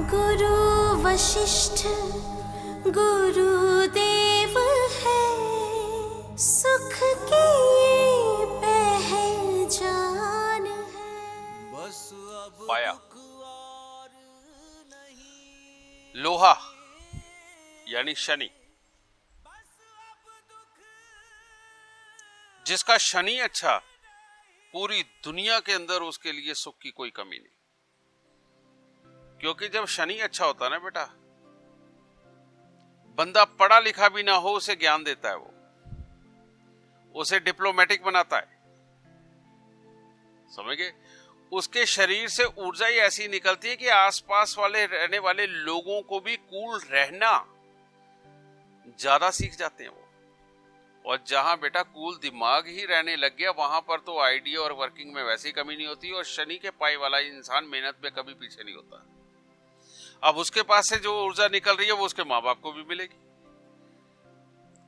गुरु वशिष्ठ गुरुदेव है, सुख की ये पहचान है। पाया लोहा यानी शनि, जिसका शनि अच्छा, पूरी दुनिया के अंदर उसके लिए सुख की कोई कमी नहीं। क्योंकि जब शनि अच्छा होता है ना बेटा, बंदा पढ़ा लिखा भी ना हो उसे ज्ञान देता है, वो उसे डिप्लोमेटिक बनाता है, समझ गए। उसके शरीर से ऊर्जा ही ऐसी निकलती है कि आसपास वाले रहने वाले लोगों को भी कूल रहना ज्यादा सीख जाते हैं वो। और जहां बेटा कूल दिमाग ही रहने लग गया, वहां पर तो आइडिया और वर्किंग में वैसी कमी नहीं होती। और शनि के पाई वाला इंसान मेहनत में कभी पीछे नहीं होता। अब उसके पास से जो ऊर्जा निकल रही है वो उसके माँ बाप को भी मिलेगी,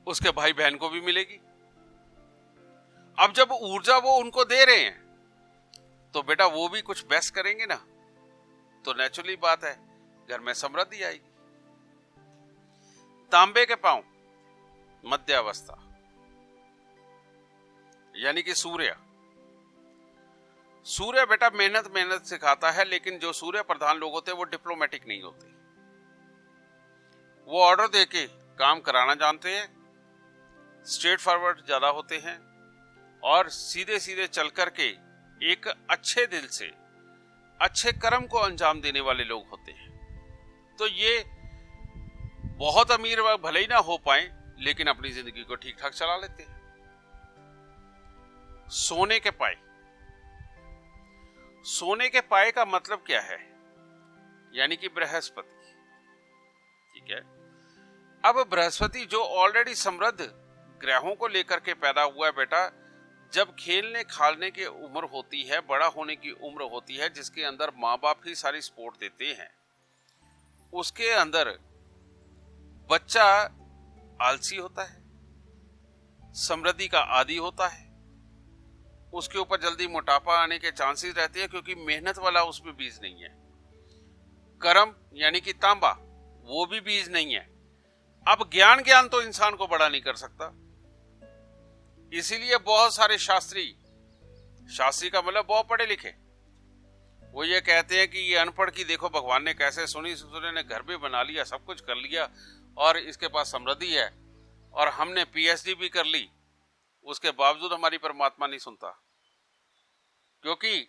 उसके भाई बहन को भी मिलेगी। अब जब ऊर्जा वो उनको दे रहे हैं तो बेटा वो भी कुछ बेस्ट करेंगे ना, तो नेचुरली बात है घर में समृद्धि आएगी। तांबे के पांव मध्यावस्था यानी कि सूर्य। सूर्य बेटा मेहनत सिखाता है, लेकिन जो सूर्य प्रधान लोग होते हैं वो डिप्लोमेटिक नहीं होते। वो ऑर्डर देके काम कराना जानते हैं, स्ट्रेट फॉरवर्ड ज्यादा होते हैं और सीधे सीधे चल करके एक अच्छे दिल से अच्छे कर्म को अंजाम देने वाले लोग होते हैं। तो ये बहुत अमीर भले ही ना हो पाए, लेकिन अपनी जिंदगी को ठीक ठाक चला लेते हैं। सोने के पाए, सोने के पाए का मतलब क्या है, यानी कि बृहस्पति, ठीक है। अब बृहस्पति जो ऑलरेडी समृद्ध ग्रहों को लेकर के पैदा हुआ है बेटा, जब खेलने खालने की उम्र होती है, बड़ा होने की उम्र होती है, जिसके अंदर माँ बाप ही सारी सपोर्ट देते हैं, उसके अंदर बच्चा आलसी होता है, समृद्धि का आदी होता है, उसके ऊपर जल्दी मोटापा आने के चांसेस रहते हैं, क्योंकि मेहनत वाला उसमें बीज नहीं है। कर्म यानी कि तांबा, वो भी बीज नहीं है। अब ज्ञान तो इंसान को बड़ा नहीं कर सकता, इसीलिए बहुत सारे शास्त्री का मतलब बहुत पढ़े लिखे, वो ये कहते हैं कि ये अनपढ़ की देखो भगवान ने कैसे सुनी ने घर भी बना लिया, सब कुछ कर लिया और इसके पास समृद्धि है, और हमने पीएचडी भी कर ली, उसके बावजूद हमारी परमात्मा नहीं सुनता। क्योंकि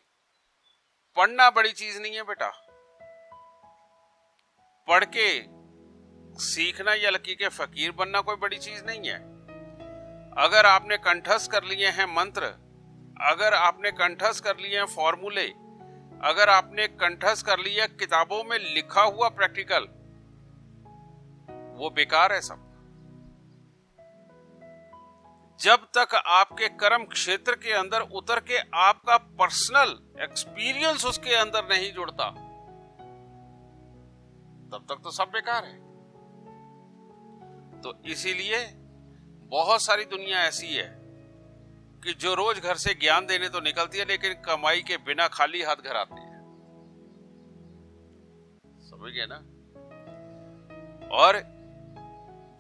पढ़ना बड़ी चीज नहीं है बेटा, पढ़ के सीखना या लकी के फकीर बनना कोई बड़ी चीज नहीं है। अगर आपने कंठस्थ कर लिए हैं मंत्र, अगर आपने कंठस्थ कर लिए हैं फॉर्मूले, अगर आपने कंठस्थ कर लिया किताबों में लिखा हुआ प्रैक्टिकल, वो बेकार है सब। जब तक आपके कर्म क्षेत्र के अंदर उतर के आपका पर्सनल एक्सपीरियंस उसके अंदर नहीं जुड़ता, तब तक तो सब बेकार है। तो इसीलिए बहुत सारी दुनिया ऐसी है कि जो रोज घर से ज्ञान देने तो निकलती है, लेकिन कमाई के बिना खाली हाथ घर आती है, समझ गए ना। और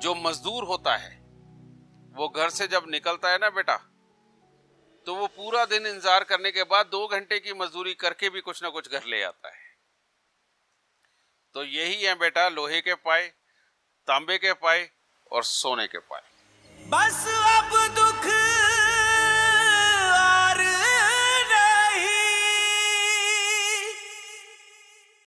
जो मजदूर होता है वो घर से जब निकलता है ना बेटा, तो वो पूरा दिन इंतजार करने के बाद 2 घंटे की मजदूरी करके भी कुछ ना कुछ घर ले आता है। तो यही है बेटा लोहे के पाए, तांबे के पाए और सोने के पाए। बस